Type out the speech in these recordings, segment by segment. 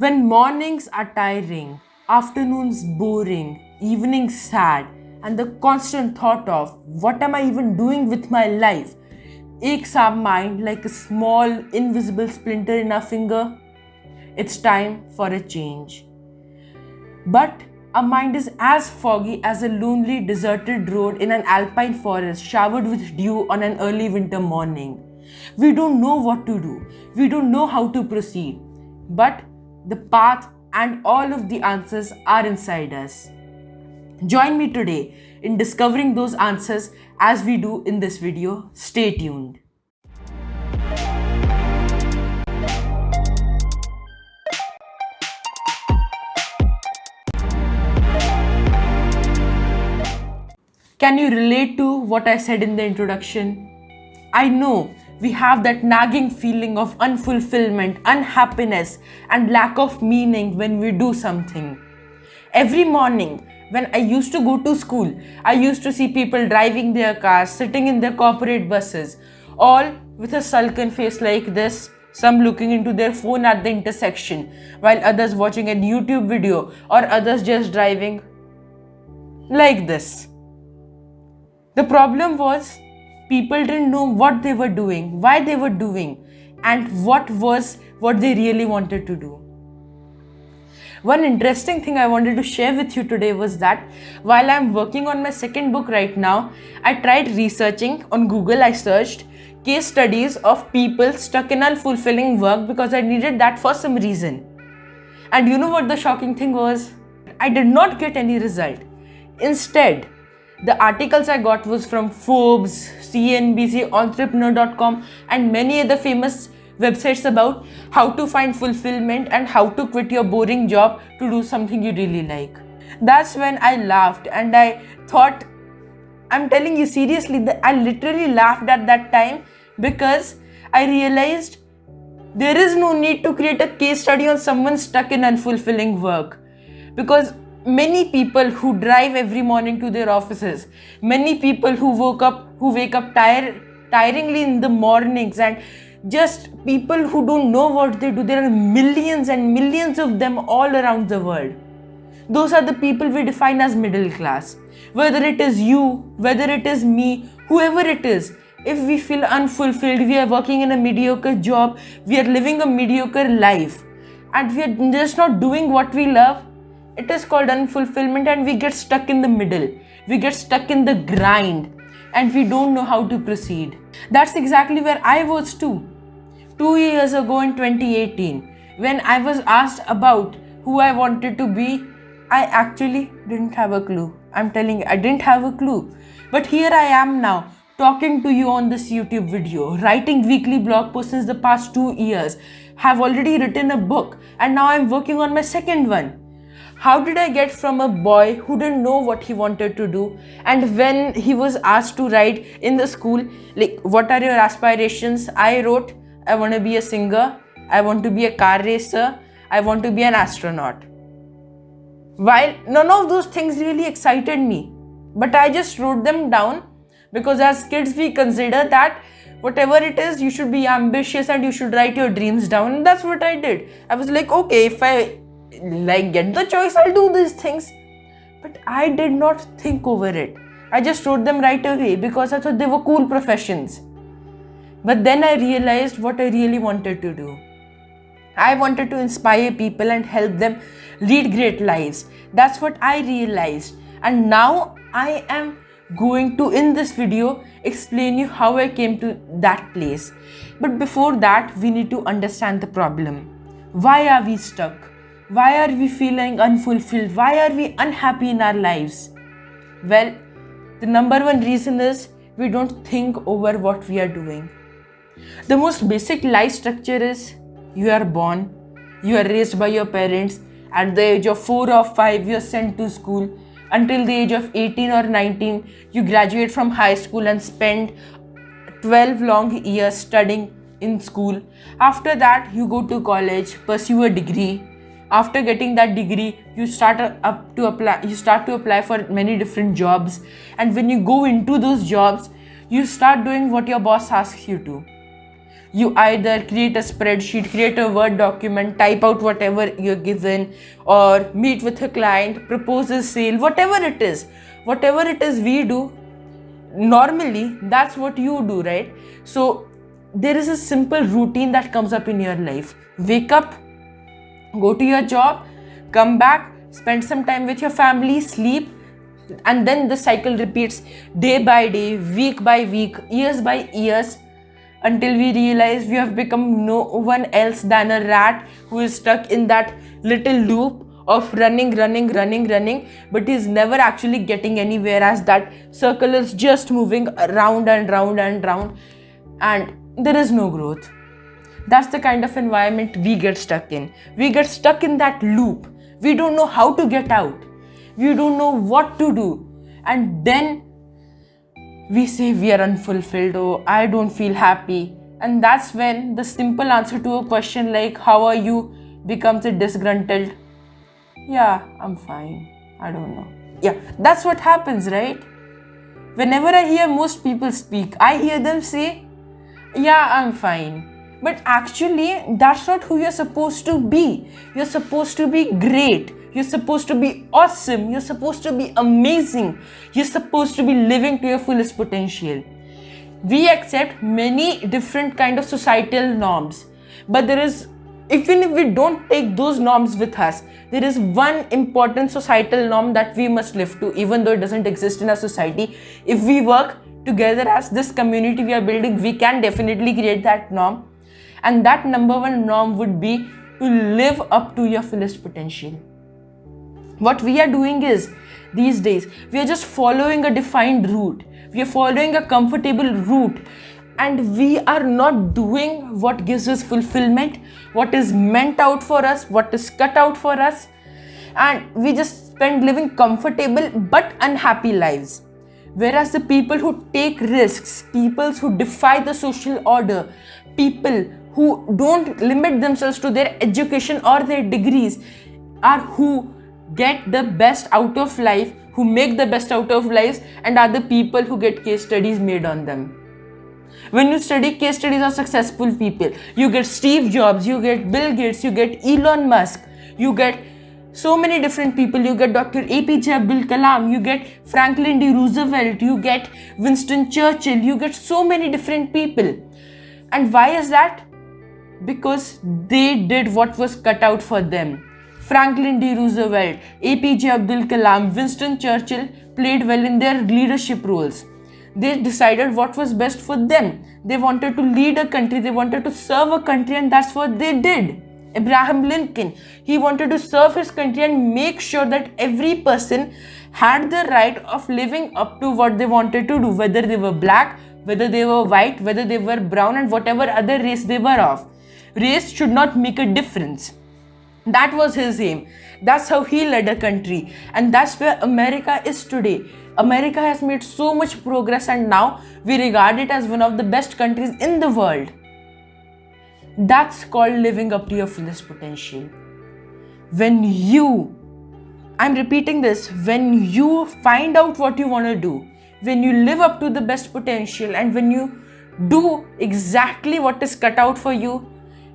When mornings are tiring, afternoons boring, evenings sad, and the constant thought of what am I even doing with my life aches our mind like a small invisible splinter in our finger, it's time for a change. But our mind is as foggy as a lonely deserted road in an alpine forest showered with dew on an early winter morning. We don't know what to do. We don't know how to proceed. But the path and all of the answers are inside us. Join me today in discovering those answers as we do in this video. Stay tuned. Can you relate to what I said in the introduction? I know we have that nagging feeling of unfulfillment, unhappiness, and lack of meaning when we do something. Every morning, when I used to go to school, I used to see people driving their cars, sitting in their corporate buses, all with a sullen face like this, some looking into their phone at the intersection, while others watching a YouTube video, or others just driving like this. The problem was people didn't know what they were doing, why they were doing, and what they really wanted to do. One interesting thing I wanted to share with you today was that while I'm working on my second book right now, I tried researching on Google. I searched case studies of people stuck in unfulfilling work because I needed that for some reason. And you know what the shocking thing was? I did not get any result. Instead, the articles I got was from Forbes, CNBC, Entrepreneur.com, and many other famous websites about how to find fulfillment and how to quit your boring job to do something you really like. That's when I laughed and I thought, I'm telling you seriously, that I literally laughed at that time because I realized there is no need to create a case study on someone stuck in unfulfilling work. Because many people who drive every morning to their offices, many people who wake up tiringly in the mornings, and just people who don't know what they do, there are millions and millions of them all around the world. Those are the people we define as middle class. Whether it is you, whether it is me, whoever it is, if we feel unfulfilled, we are working in a mediocre job, we are living a mediocre life, and we are just not doing what we love, it is called unfulfillment, and we get stuck in the middle. We get stuck in the grind and we don't know how to proceed. That's exactly where I was too. 2 years ago in 2018, when I was asked about who I wanted to be, I actually didn't have a clue. I'm telling you, I didn't have a clue. But here I am now, talking to you on this YouTube video, writing weekly blog posts since the past 2 years, have already written a book, and now I'm working on my second one. How did I get from a boy who didn't know what he wanted to do, and when he was asked to write in the school, like, what are your aspirations? I wrote, I want to be a singer, I want to be a car racer, I want to be an astronaut. While none of those things really excited me, but I just wrote them down because as kids we consider that whatever it is, you should be ambitious and you should write your dreams down, and that's what I did. I was like, okay, if I get the choice, I'll do these things. But I did not think over it. I just wrote them right away because I thought they were cool professions. But then I realized what I really wanted to do. I wanted to inspire people and help them lead great lives. That's what I realized. And now I am going to, in this video, explain you how I came to that place. But before that, we need to understand the problem. Why are we stuck? Why are we feeling unfulfilled? Why are we unhappy in our lives? Well, the number one reason is we don't think over what we are doing. The most basic life structure is you are born, you are raised by your parents. At the age of 4 or 5, you are sent to school. Until the age of 18 or 19, you graduate from high school and spend 12 long years studying in school. After that, you go to college, pursue a degree. After getting that degree, you start to apply for many different jobs, and when you go into those jobs, you start doing what your boss asks you to. You either create a spreadsheet, create a Word document, type out whatever you're given, or meet with a client, propose a sale, whatever it is we do normally, that's what you do, right? So there is a simple routine that comes up in your life. Wake up, go to your job, come back, spend some time with your family, sleep, and then the cycle repeats day by day, week by week, years by years, until we realize we have become no one else than a rat who is stuck in that little loop of running, but is never actually getting anywhere, as that circle is just moving round and round and round, and there is no growth. That's the kind of environment we get stuck in. We get stuck in that loop. We don't know how to get out. We don't know what to do. And then we say we are unfulfilled, or I don't feel happy. And that's when the simple answer to a question like, how are you, becomes a disgruntled, yeah, I'm fine. I don't know. Yeah, that's what happens, right? Whenever I hear most people speak, I hear them say, yeah, I'm fine. But actually, that's not who you're supposed to be. You're supposed to be great. You're supposed to be awesome. You're supposed to be amazing. You're supposed to be living to your fullest potential. We accept many different kind of societal norms, but even if we don't take those norms with us, there is one important societal norm that we must live to, even though it doesn't exist in our society. If we work together as this community we are building, we can definitely create that norm. And that number one norm would be to live up to your fullest potential. What we are doing is, these days, we are just following a defined route. We are following a comfortable route. And we are not doing what gives us fulfillment, what is meant out for us, what is cut out for us. And we just spend living comfortable but unhappy lives. Whereas the people who take risks, people who defy the social order, people who don't limit themselves to their education or their degrees, are who get the best out of life, who make the best out of lives, and are the people who get case studies made on them. When you study case studies of successful people, you get Steve Jobs, you get Bill Gates, you get Elon Musk, you get so many different people. You get Dr. APJ Abdul Kalam, you get Franklin D. Roosevelt, you get Winston Churchill, you get so many different people. And why is that? Because they did what was cut out for them. Franklin D. Roosevelt, APJ Abdul Kalam, Winston Churchill played well in their leadership roles. They decided what was best for them. They wanted to lead a country, they wanted to serve a country, and that's what they did. Abraham Lincoln, he wanted to serve his country and make sure that every person had the right of living up to what they wanted to do, whether they were black, whether they were white, whether they were brown, and whatever other race they were of. Race should not make a difference. That was his aim. That's how he led a country. And that's where America is today. America has made so much progress, and now we regard it as one of the best countries in the world. That's called living up to your fullest potential. I'm repeating this, when you find out what you want to do, when you live up to the best potential, and when you do exactly what is cut out for you,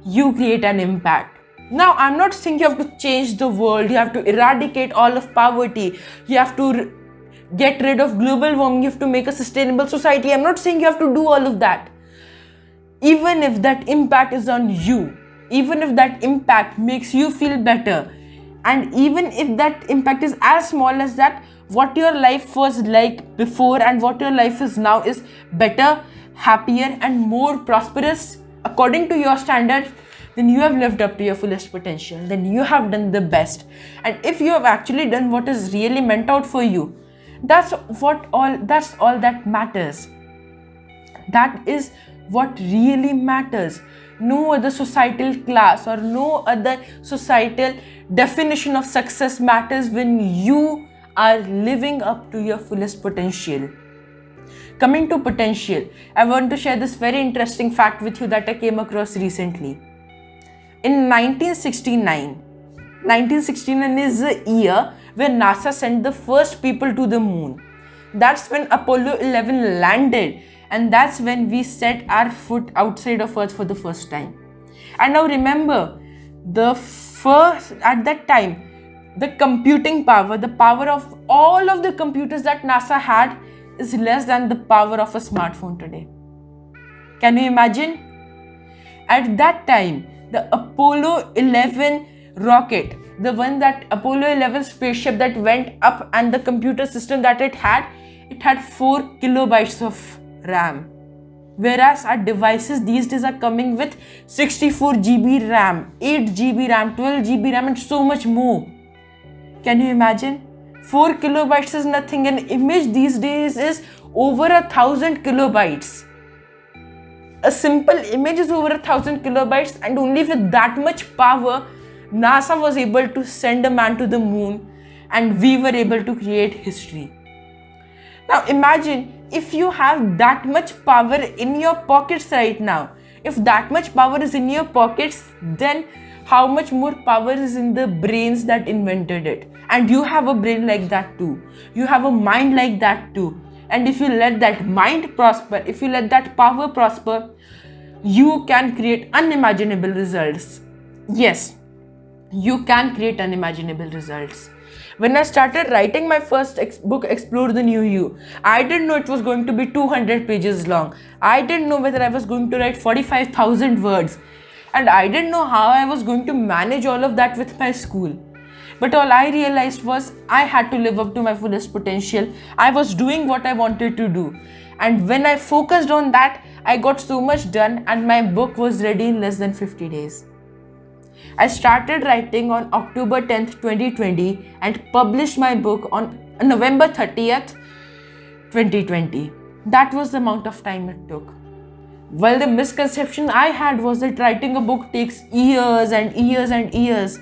you create an impact. Now, I'm not saying you have to change the world, you have to eradicate all of poverty, you have to get rid of global warming, you have to make a sustainable society. I'm not saying you have to do all of that. Even if that impact is on you, even if that impact makes you feel better, and even if that impact is as small as that, what your life was like before and what your life is now is better, happier, and more prosperous according to your standards, then you have lived up to your fullest potential. Then you have done the best. And if you have actually done what is really meant out for you, that's all that matters. That is what really matters. No other societal class or no other societal definition of success matters when you are living up to your fullest potential. Coming to potential, I want to share this very interesting fact with you that I came across recently. In 1969 is the year when NASA sent the first people to the moon. That's when Apollo 11 landed, And that's when we set our foot outside of Earth for the first time. And now remember, at that time, the computing power, the power of all of the computers that NASA had is less than the power of a smartphone today. Can you imagine? At that time, the Apollo 11 rocket, the one that Apollo 11 spaceship that went up, and the computer system that it had 4 kilobytes of RAM. Whereas our devices these days are coming with 64 GB RAM, 8 GB RAM, 12 GB RAM, and so much more. Can you imagine? 4 kilobytes is nothing. An image these days is over 1,000 kilobytes. A simple image is over 1,000 kilobytes, and only with that much power, NASA was able to send a man to the moon, and we were able to create history. Now imagine if you have that much power in your pockets right now. If that much power is in your pockets, then how much more power is in the brains that invented it? And you have a brain like that too. You have a mind like that too. And if you let that mind prosper, if you let that power prosper, you can create unimaginable results. Yes, you can create unimaginable results. When I started writing my first book, Explore the New You, I didn't know it was going to be 200 pages long. I didn't know whether I was going to write 45,000 words. And I didn't know how I was going to manage all of that with my school. But all I realized was I had to live up to my fullest potential. I was doing what I wanted to do. And when I focused on that, I got so much done, and my book was ready in less than 50 days. I started writing on October 10th, 2020 and published my book on November 30th, 2020. That was the amount of time it took. Well, the misconception I had was that writing a book takes years and years and years.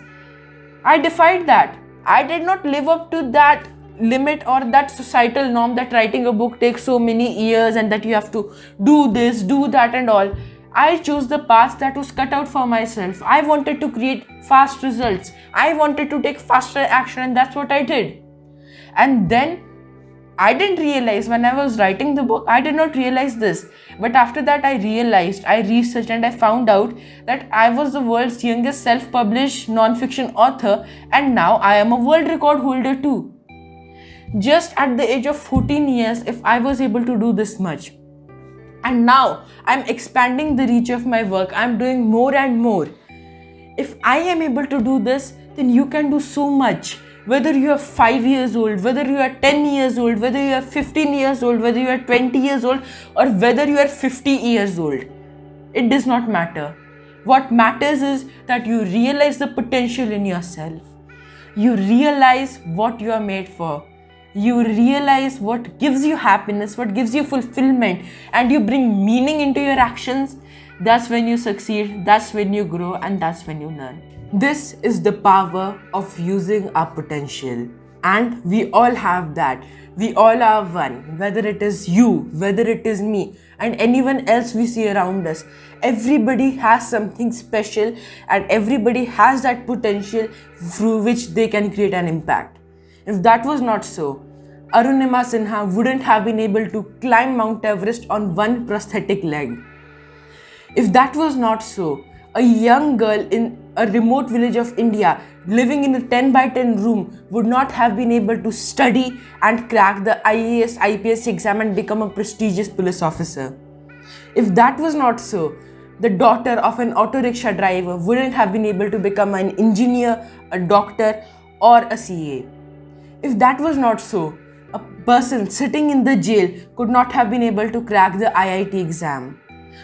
I defied that. I did not live up to that limit or that societal norm that writing a book takes so many years and that you have to do this, do that and all. I chose the path that was cut out for myself. I wanted to create fast results. I wanted to take faster action, and that's what I did. And then I didn't realize when I was writing the book, I did not realize this. But after that, I realized, I researched, and I found out that I was the world's youngest self-published non-fiction author, and now I am a world record holder too. Just at the age of 14 years, if I was able to do this much. And now I'm expanding the reach of my work. I'm doing more and more. If I am able to do this, then you can do so much. Whether you are 5 years old, whether you are 10 years old, whether you are 15 years old, whether you are 20 years old, or whether you are 50 years old, it does not matter. What matters is that you realize the potential in yourself. You realize what you are made for. You realize what gives you happiness, what gives you fulfillment, and you bring meaning into your actions. That's when you succeed, that's when you grow, and that's when you learn. This is the power of using our potential. And we all have that. We all are one. Whether it is you, whether it is me, and anyone else we see around us. Everybody has something special, and everybody has that potential through which they can create an impact. If that was not so, Arunima Sinha wouldn't have been able to climb Mount Everest on one prosthetic leg. If that was not so, a young girl in a remote village of India living in a 10 by 10 room would not have been able to study and crack the IAS IPS exam and become a prestigious police officer. If that was not so, the daughter of an auto rickshaw driver wouldn't have been able to become an engineer, a doctor, or a CA. If that was not so, a person sitting in the jail could not have been able to crack the IIT exam.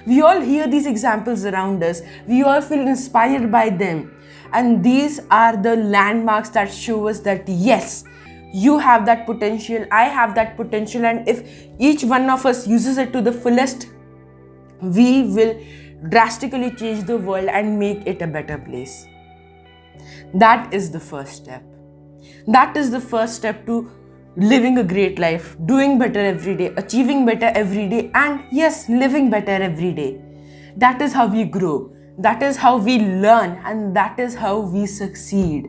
We all hear these examples around us. We all feel inspired by them. And these are the landmarks that show us that yes, you have that potential, I have that potential, and if each one of us uses it to the fullest, we will drastically change the world and make it a better place. That is the first step. That is the first step to living a great life, doing better every day, achieving better every day, and yes, living better every day. That is how we grow. That is how we learn, and that is how we succeed.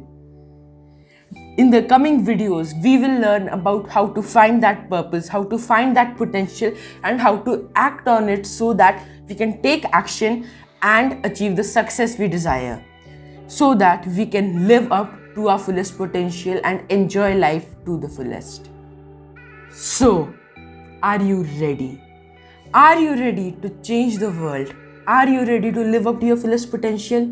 In the coming videos, we will learn about how to find that purpose, how to find that potential, and how to act on it so that we can take action and achieve the success we desire, so that we can live up to our fullest potential and enjoy life to the fullest. So, are you ready? Are you ready to change the world? Are you ready to live up to your fullest potential?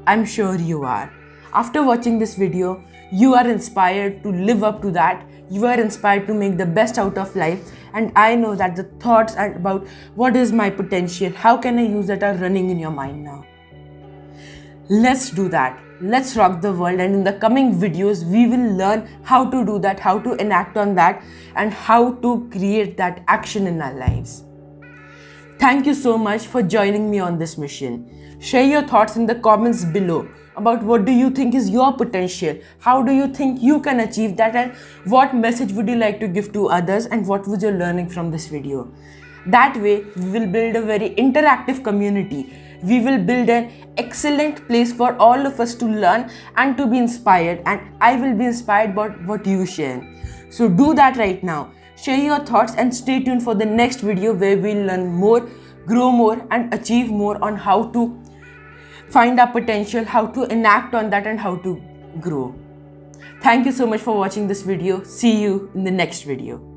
I'm sure you are. After watching this video, you are inspired to live up to that. You are inspired to make the best out of life. And I know that the thoughts about what is my potential, how can I use that, are running in your mind now. Let's do that. Let's rock the world, and in the coming videos, we will learn how to do that, how to enact on that, and how to create that action in our lives. Thank you so much for joining me on this mission. Share your thoughts in the comments below about what do you think is your potential, how do you think you can achieve that, and what message would you like to give to others, and what was your learning from this video. That way, we will build a very interactive community. We will build an excellent place for all of us to learn and to be inspired, and I will be inspired by what you share. So do that right now. Share your thoughts and stay tuned for the next video where we'll learn more, grow more, and achieve more on how to find our potential, how to enact on that, and how to grow. Thank you so much for watching this video. See you in the next video.